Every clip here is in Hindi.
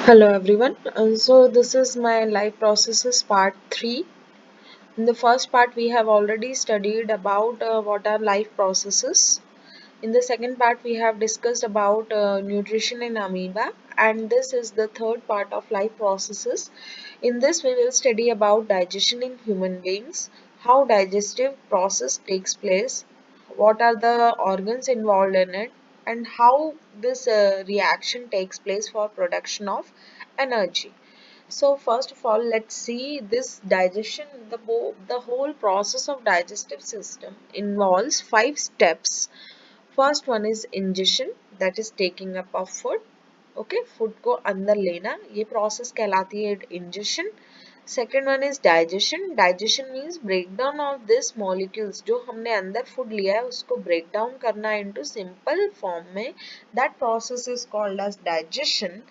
Hello everyone. So this is my life processes part 3. In the first part we have already studied about what are life processes. In the second part we have discussed about nutrition in amoeba, and this is the third part of life processes. In this we will study about digestion in human beings, how digestive process takes place, what are the organs involved in it, and how this reaction takes place for production of energy. So first of all, let's see this digestion. The whole process of digestive system involves 5 steps. First one is ingestion, that is taking up of food. Okay, food को अंदर लेना, ये प्रोसेस कहलाती है ingestion. Second one is digestion. Digestion means break down of this molecules, जो हमने अंदर फूड लिया है उसको ब्रेक डाउन करना इनटू सिंपल फॉर्म में. That process is called as digestion.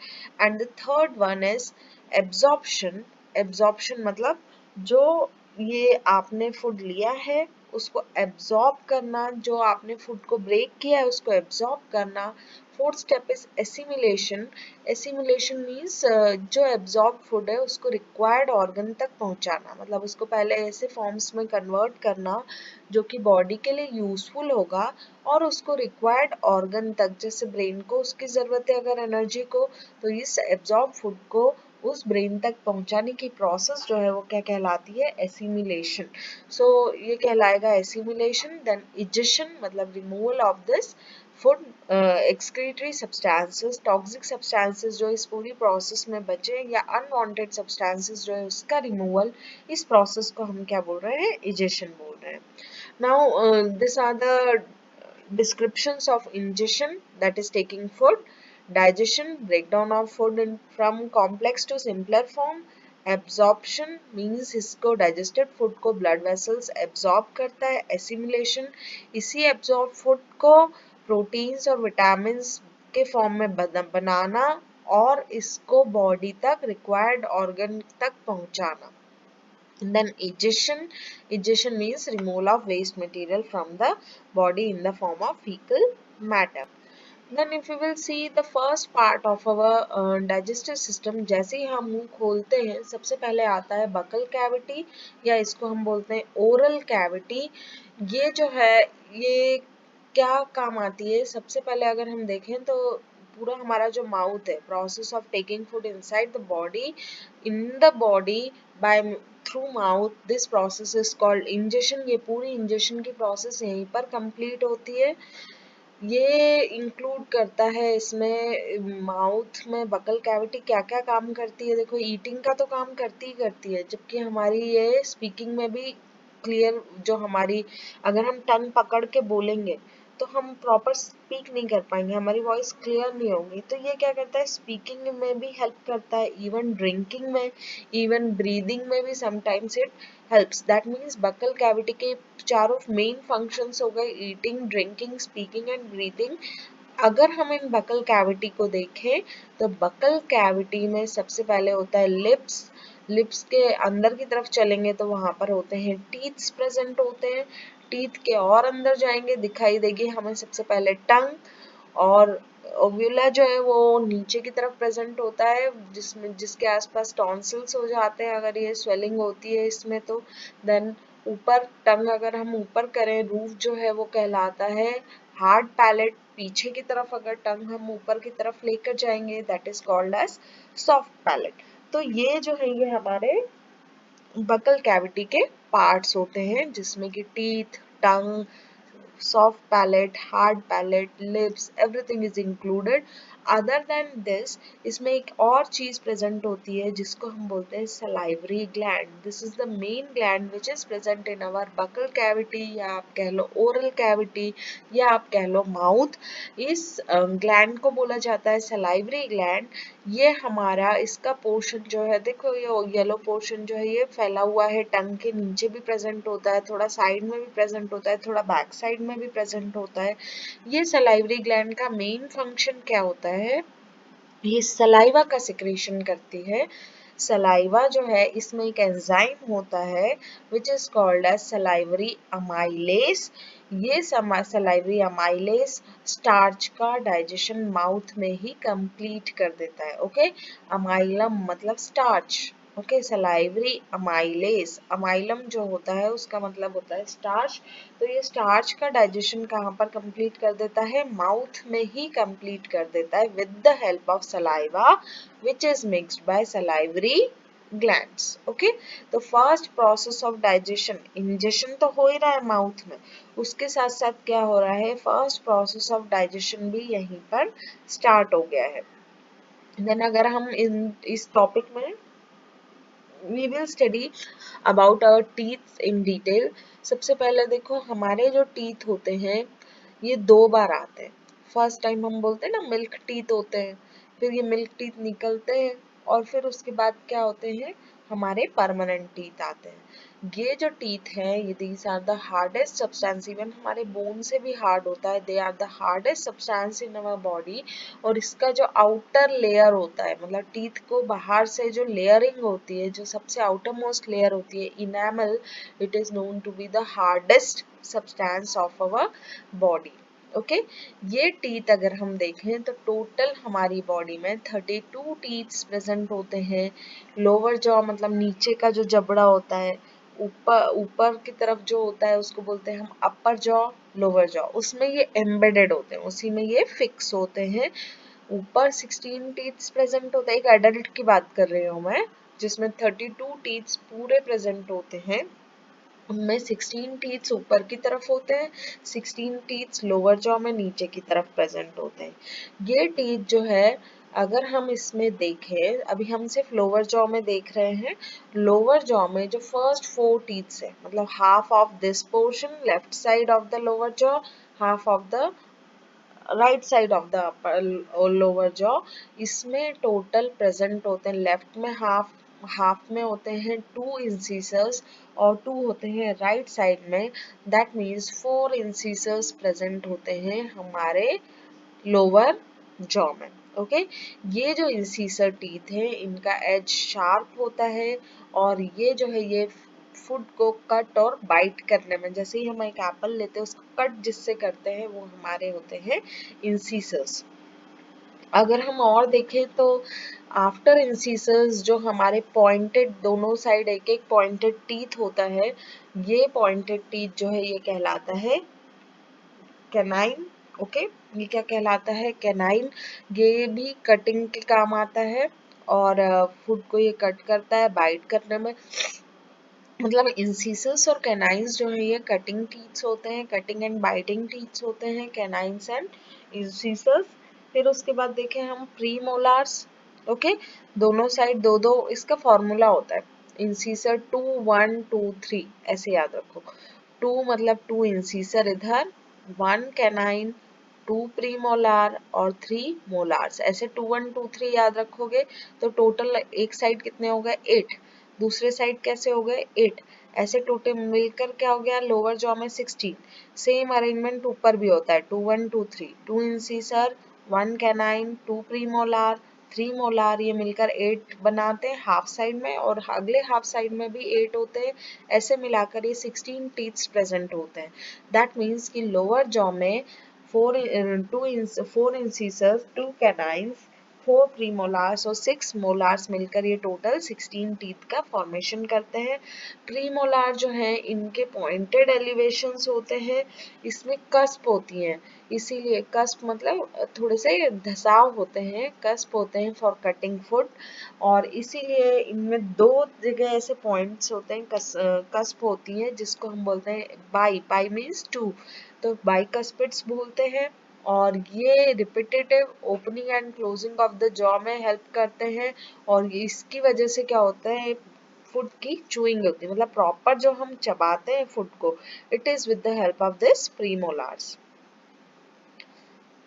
And the third one is absorption. Absorption मतलब जो ये आपने फूड लिया है उसको एब्जॉर्ब करना, जो आपने फूड को ब्रेक किया है उसको एब्जॉर्ब करना. Fourth step is assimilation. Assimilation means जो एब्जॉर्ब फूड है उसको रिक्वायर्ड ऑर्गन तक पहुंचाना, मतलब उसको पहले ऐसे फॉर्म्स में कन्वर्ट करना जो कि बॉडी के लिए यूजफुल होगा और उसको रिक्वायर्ड ऑर्गन तक, जैसे ब्रेन को उसकी जरूरत है अगर एनर्जी को, तो इस एब्जॉर्ब फूड को उस ब्रेन तक पहुंचाने की प्रोसेस जो है वो क्या कहलाती है, एसिमिलेशन. सो ये कहलाएगा एसिमिलेशन. देन इजेशन मतलब removal of this food excretory substances, toxic substances जो इस पूरी प्रोसेस में बचे या अनवांटेड सब्सटेंसेस जो है उसका रिमूवल, इस प्रोसेस को हम क्या बोल रहे हैं, इजेशन बोल रहे हैं. Now this are the descriptions of ingestion, that is taking food. Digestion, breakdown of food from complex to simpler form. Absorption means इसको digested food को blood vessels absorb करता है. Assimilation, इसी absorb food को proteins और vitamins के form में बनाना और इसको body तक required organ तक पहुंचाना. And then egestion means removal of waste material from the body in the form of fecal matter. Then if we will see the first part of our digestive system, जैसे ही हम मुंह खोलते हैं सबसे पहले आता है बकल कैविटी, या इसको हम बोलते हैं ओरल कैविटी. ये जो है ये क्या काम आती है, सबसे पहले अगर हम देखें तो पूरा हमारा जो माउथ है, process of taking food inside the body, in the body by through mouth, this process is called ingestion. ये पूरी इंजेशन की प्रोसेस यहीं पर कंप्लीट होती है. ये इंक्लूड करता है इसमें माउथ में बकल कैविटी क्या क्या काम करती है. देखो, ईटिंग का तो काम करती ही करती है, जबकि हमारी ये स्पीकिंग में भी क्लियर, जो हमारी अगर हम टंग पकड़ के बोलेंगे तो हम प्रॉपर स्पीक नहीं कर पाएंगे, हमारी वॉइस क्लियर नहीं होगी. तो ये क्या करता है, स्पीकिंग में भी हेल्प करता है, इवन ड्रिंकिंग में, इवन ब्रीदिंग में भी sometimes it helps. That means buccal cavity के चारों मेन फंक्शंस हो गए, eating, drinking, speaking and breathing. अगर हम इन बकल कैविटी को देखें तो बकल कैविटी में सबसे पहले होता है लिप्स. लिप्स के अंदर की तरफ चलेंगे तो वहां पर होते हैं टीथ्स प्रेजेंट होते हैं. टीथ के और अंदर जाएंगे दिखाई देगी हमें सबसे पहले टंग, और ओव्यूला जो है वो नीचे की तरफ प्रेजेंट होता है, जिसके आसपास टॉन्सिल्स हो जाते हैं अगर ये स्वेलिंग होती है इसमें तो. देन ऊपर टंग अगर हम ऊपर करें, रूफ जो है वो कहलाता है हार्ड पैलेट. पीछे की तरफ अगर टंग हम ऊपर की तरफ लेकर जाएंगे, that is called as soft palate. तो ये जो है ये हमारे बकल कैविटी के पार्ट्स होते हैं, जिसमें कि teeth, tongue, soft palate, hard palate, lips, everything is included. Other than this, इसमें एक और चीज प्रेजेंट होती है जिसको हम बोलते हैं salivary gland. This is the main gland which is present in our buccal cavity, या आप कह लो oral cavity, या आप कह लो mouth. इस gland को बोला जाता है salivary gland. ये हमारा इसका पोर्शन जो है, देखो ये येलो पोर्शन जो है ये फैला हुआ है, टंग के नीचे भी प्रेजेंट होता है, थोड़ा साइड में भी प्रेजेंट होता है, थोड़ा बैक साइड में भी प्रेजेंट होता है. ये सलाइवरी ग्लैंड का मेन फंक्शन क्या होता है, ये सलाइवा का सिक्रेशन करती है. सलाइवा जो है इसमें एक एंजाइम होता है which is called as salivary amylase. ये सलाइवरी अमाइलेस स्टार्च का डाइजेशन माउथ में ही कंप्लीट कर देता है। ओके, अमाइलम मतलब स्टार्च। ओके, सलाइवरी अमाइलेस, अमाइलम जो होता है उसका मतलब होता है स्टार्च। तो ये स्टार्च का डाइजेशन कहाँ पर कंप्लीट कर देता है? माउथ में ही कंप्लीट कर देता है with the help of saliva which is mixed by salivary glands. Okay, तो first process of digestion, ingestion तो हो ही रहा है माउथ में, उसके साथ साथ क्या हो रहा है, फर्स्ट प्रोसेस ऑफ डाइजेशन भी यहीं पर स्टार्ट हो गया है। देन अगर हम इस टॉपिक में we will study about our teeth in detail। सबसे पहले देखो हमारे जो टीथ होते हैं ये दो बार आते हैं। फर्स्ट टाइम हम बोलते हैं ना मिल्क टीथ होते हैं, फिर ये मिल्क टीथ निकलते हैं और फिर उसके बाद क्या होते हैं, हमारे परमानेंट टीथ आते हैं। ये जो टीथ हैं ये these are the hardest substance, even हमारे बोन से भी हार्ड होता है, they are the hardest substance in our body. और इसका जो आउटर लेयर होता है, मतलब टीथ को बाहर से जो लेयरिंग होती है, जो सबसे आउटर मोस्ट लेयर होती है, enamel, it is known to be the hardest substance of our body. Okay, ये टीथ अगर हम देखें तो टोटल हमारी बॉडी में 32 टीथ प्रेजेंट होते हैं। लोअर जॉ मतलब नीचे का जो जबड़ा होता है, ऊपर ऊपर की तरफ जो होता है उसको बोलते हैं हम अपर जॉ, लोअर जॉ, उसमें ये एम्बेडेड होते हैं, उसी में ये फिक्स होते हैं। ऊपर 16 टीथ प्रेजेंट होता है, एक एडल्ट की बात कर रही हूँ मैं, जिसमें 32 टीथ पूरे प्रेजेंट होते हैं। उनमें 16 टीथ्स ऊपर की तरफ होते हैं, 16 टीथ्स लोअर जॉ में नीचे की तरफ प्रेजेंट होते हैं। ये टीथ जो है अगर हम इसमें देखें, अभी हम सिर्फ लोअर जॉ में देख रहे हैं, लोअर जॉ में जो फर्स्ट 4 टीथ्स है, मतलब half of this portion left side of the lower jaw, half of the right side of the upper lower jaw, इसमें टोटल प्रेजेंट होते हैं, लेफ्ट में हाफ में होते हैं 2 इंसिसर्स और 2 होते हैं राइट साइड में, दैट मीन्स 4 इंसिसर्स प्रेजेंट होते हैं हमारे लोअर जॉ में। ओके, ये जो इंसिसर टीथ है इनका एज शार्प होता है और ये जो है ये फूड को कट और बाइट करने में, जैसे ही हम एक एप्पल लेते हैं उसको कट जिससे करते हैं वो हमारे होते हैं इंसिसर्स। अगर हम और देखें तो आफ्टर इंसिसर्स जो हमारे पॉइंटेड दोनों साइड एक एक पॉइंटेड टीथ होता है, ये पॉइंटेड टीथ जो है ये कहलाता है कैनाइन। ओके, ये क्या कहलाता है, कैनाइन। ये भी कटिंग के काम आता है और फूड को ये कट करता है बाइट करने में। मतलब इंसिसर्स और कैनाइंस जो है ये कटिंग टीथ्स होते हैं, कटिंग एंड बाइटिंग टीथ्स होते हैं कैनाइंस एंड इंसिसर्स। फिर उसके बाद देखें हम प्री मोलार्स। ओके, दोनों साइड दो दो इसका फॉर्मूला होता है, इंसिसर 2 1 2 3 ऐसे याद रखो। 2 मतलब 2 इंसिसर इधर, 1 कैनाइन, 2 प्री मोलार और 3 मोलार्स, ऐसे 2 1 2 3 याद रखोगे तो टोटल एक साइड कितने हो गए 8, दूसरे साइड कैसे हो गए 8, ऐसे टोटल मिलकर क्या हो गया लोअर जॉ में 16। सेम अरेंजमेंट ऊपर भी होता है 2 1 2 3, 2 इंसिसर, 1 कैनाइन, 2 प्रीमोलार, 3 मोलार, ये मिलकर 8 बनाते हैं हाफ साइड में और अगले हाफ साइड में भी 8 होते हैं, ऐसे मिलाकर ये 16 टीथ्स प्रेजेंट होते हैं। दैट मीन्स कि लोअर जॉ में 4 इंसिसर्स, 2 कैनाइन्स, 4 प्रीमोलार्स और 6 मोलार्स मिलकर ये टोटल 16 टीथ का फॉर्मेशन करते हैं। प्रीमोलार जो है इनके पॉइंटेड एलिवेशंस होते हैं, इसमें कस्प होती हैं, इसीलिए कस्प मतलब थोड़े से धसाव होते हैं, कस्प होते हैं फॉर कटिंग फूड, और इसीलिए इनमें दो जगह ऐसे पॉइंट्स होते हैं, कस्प होती हैं जिसको हम बोलते हैं बाई मीन्स 2, तो बाइकस्पिड्स बोलते हैं। और ये repetitive opening and closing of the jaw में हेल्प करते हैं और इसकी वजह से क्या होता है फूड की चूइंग होती है, मतलब प्रॉपर जो हम चबाते हैं फूड को, it is with the help of this premolars.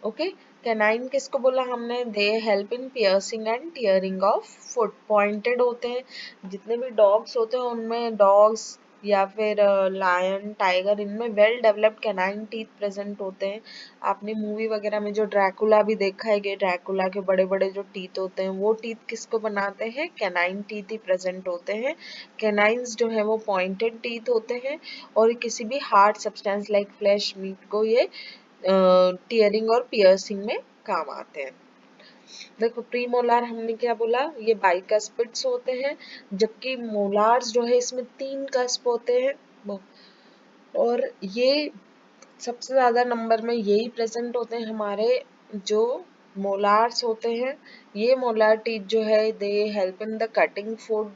Okay, canine किसको बोला हमने, they help in piercing and tearing of food, pointed होते हैं, जितने भी डॉग्स होते हैं उनमें डॉग्स या फिर लायन, टाइगर, इनमें well developed canine teeth present होते हैं। आपने मूवी वगैरह में जो ड्रैकुला भी देखा है कि ड्रैकुला के बड़े बड़े जो टीथ होते हैं वो टीथ किसको बनाते हैं, कैनाइन टीथ ही प्रेजेंट होते हैं। कैनाइन्स जो है वो पॉइंटेड टीथ होते हैं और किसी भी hard substance like flesh meat को ये टीयरिंग और पियर्सिंग में काम आते हैं। देखो प्रीमोलार हमने क्या बोला, ये बाइकस्पिड्स होते हैं, जबकि मोलार्स जो है इसमें 3 कस्प होते हैं और ये सबसे ज्यादा नंबर में यही प्रेजेंट होते हैं हमारे जो मोलार्स होते हैं। ये मोलार टीथ जो है they help in the cutting food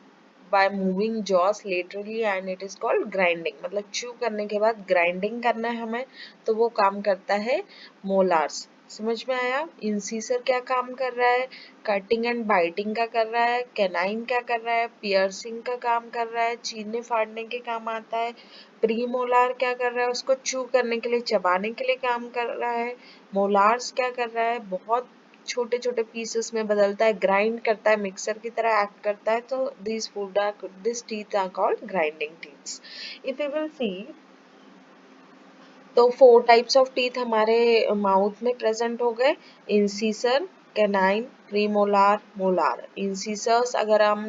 by moving jaws laterally and it is called grinding. मतलब च्यू करने के बाद ग्राइंडिंग करना है हमें तो वो काम करता है मोलार्स। समझ में आया? इंसीसर क्या काम कर रहा है, कटिंग एंड बाइटिंग का कर रहा है। कैनाइन क्या कर रहा है, पियर्सिंग का काम कर रहा है, चीरने फाड़ने के काम आता है। प्रीमोलार क्या कर रहा है, उसको च्यू करने के लिए, चबाने के लिए काम कर रहा है। मोलार्स क्या कर रहा है, बहुत छोटे छोटे पीसेस में बदलता है, ग्राइंड करता है, मिक्सर की तरह एक्ट करता है। तो this teeth are called grinding teeths. If you will see तो 4 टाइप्स ऑफ टीथ हमारे माउथ में प्रेजेंट हो गए, incisor, canine, premolar, molar. Incisors अगर हम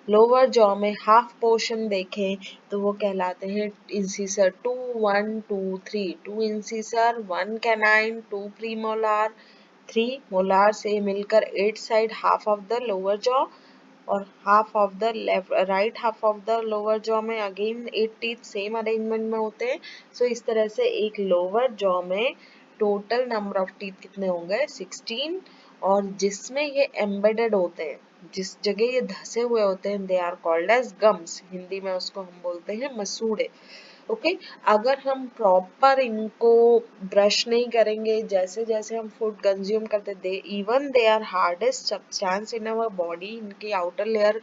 लोअर जॉ में हाफ पोर्शन देखें तो वो कहलाते हैं incisor 2, 1, 2, 3, 2 incisor, 1 canine, 2 premolar, 3 molar से मिलकर 8 side half of the lower jaw और half of the left right half of the lower jaw में अगेन 8 टीथ सेम अरेंजमेंट में होते हैं। सो इस तरह से एक लोअर जॉ में टोटल नंबर ऑफ टीथ कितने होंगे, 16। और जिसमें ये एम्बेडेड होते हैं, जिस जगह ये धसे हुए होते हैं, they are called as gums. Hindi में उसको हम बोलते हैं मसूड़े। ओके अगर हम प्रॉपर इनको ब्रश नहीं करेंगे, जैसे जैसे हम फूड कंज्यूम करते they even they are hardest substance in our body, इनकी आउटर लेयर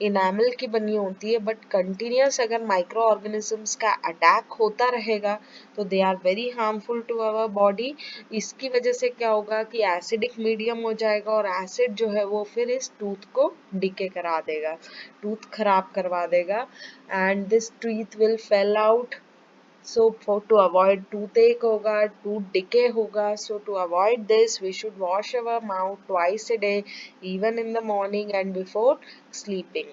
इनामल की बनी होती है, बट कंटिन्यूस अगर माइक्रो ऑर्गेनिजम्स का अटैक होता रहेगा तो they are very harmful to our body. इसकी वजह से क्या होगा कि एसिडिक मीडियम हो जाएगा और एसिड जो है वो फिर इस टूथ को डिके करा देगा, टूथ खराब करवा देगा and this teeth will fall out. So for to avoid toothache होगा, tooth decay होगा, so to avoid this we should wash our mouth twice a day, even in the morning and before sleeping.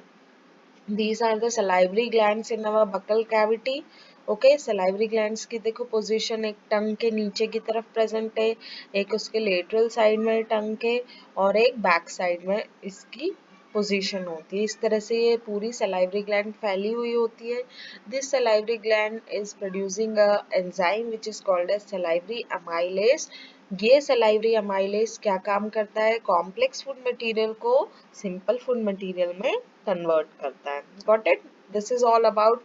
These are the salivary glands in our buccal cavity. Okay salivary glands की देखो पोजीशन, एक टंग के नीचे की तरफ प्रेजेंट है, एक उसके लेटरल साइड में टंग के और एक बैक साइड में इसकी पोजीशन होती है। इस तरह से ये पूरी salivary gland फैली हुई होती है। This salivary gland is producing a enzyme which is called as salivary amylase. ये salivary amylase क्या काम करता है, कॉम्प्लेक्स फूड मटेरियल को सिंपल फूड मटेरियल में कन्वर्ट करता है। Got it? This is all about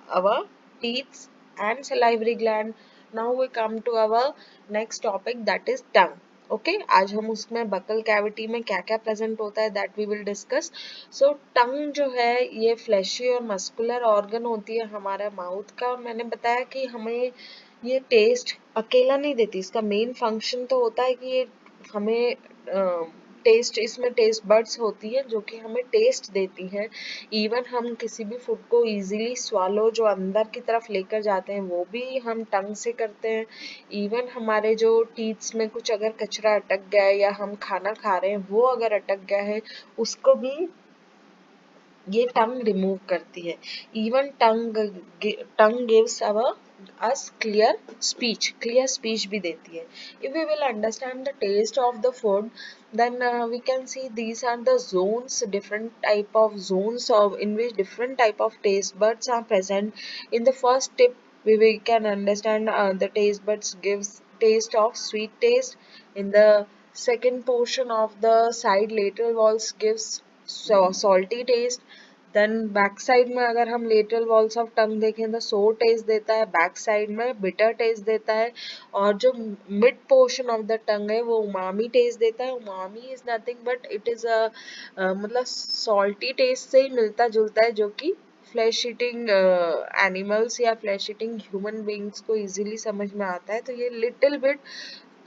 our teeth and salivary gland. Now we come to our next topic, that is tongue. Okay आज हम उसमें बकल कैविटी में क्या क्या प्रेजेंट होता है दैट वी विल डिस्कस। सो टंग जो है ये फ्लैशी और मस्कुलर ऑर्गन होती है हमारा माउथ का। मैंने बताया कि हमें ये टेस्ट अकेला नहीं देती, इसका मेन फंक्शन तो होता है कि ये हमें टेस्ट, इसमें टेस्ट बड्स होती है जो कि हमें टेस्ट देती है। इवन हम किसी भी फूड को इजीली स्वालो जो अंदर की तरफ लेकर जाते हैं वो भी हम टंग से करते हैं। इवन हमारे जो टीथ्स में कुछ अगर कचरा अटक गया है या हम खाना खा रहे हैं वो अगर अटक गया है उसको भी ये टंग रिमूव करती है। Even tongue gives our us clear speech भी देती है। If we will understand the taste of the food then we can see these are the zones, different type of zones of in which different type of taste buds are present. In the first tip we can understand the taste buds gives taste of sweet taste. In the second portion of the side lateral walls gives salty taste. Then back side में अगर हम लेटरल वॉल्स ऑफ टंग देखें तो सोर टेस्ट देता है, बैक साइड में बिटर टेस्ट देता है और जो mid portion of the tongue है वो उमामी टेस्ट देता है। Umami is nothing but it is a मतलब सॉल्टी टेस्ट से ही मिलता जुलता है जो कि फ्लैश ईटिंग एनिमल्स या फ्लैश ईटिंग ह्यूमन बींग्स को इजीली समझ में आता है। तो ये लिटिल बिट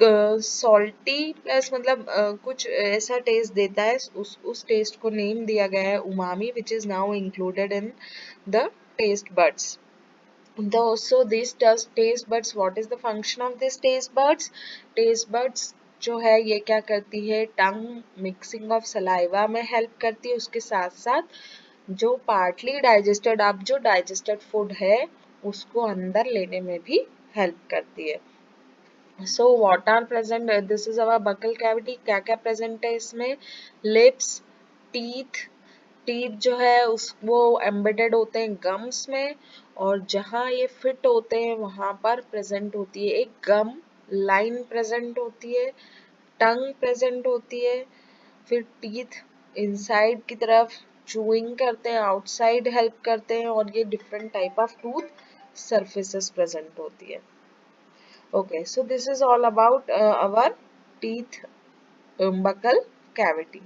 सॉल्टी प्लस मतलब कुछ ऐसा टेस्ट देता है, उस टेस्ट को नेम दिया गया है umami, which is now included in the taste buds. So these taste buds, what is the function of this taste buds? Taste buds जो है ये क्या करती है, टंग मिक्सिंग ऑफ सलाइवा में हेल्प करती है, उसके साथ साथ जो पार्टली डाइजेस्टेड, अब जो डाइजेस्टेड फूड है उसको अंदर लेने में भी हेल्प करती है. So what are present, this is our buccal cavity. क्या क्या प्रेजेंट है इसमें? Lips, teeth. टीथ जो है उस वो एम्बेडेड होते हैं गम्स में, और जहाँ ये फिट होते हैं वहां पर प्रेजेंट होती है एक गम लाइन प्रेजेंट होती है, टंग प्रेजेंट होती है, फिर टीथ इनसाइड की तरफ चूइंग करते हैं, आउटसाइड हेल्प करते हैं, और ये different type of tooth surfaces present होती है. Okay, so this is all about our teeth buccal cavity.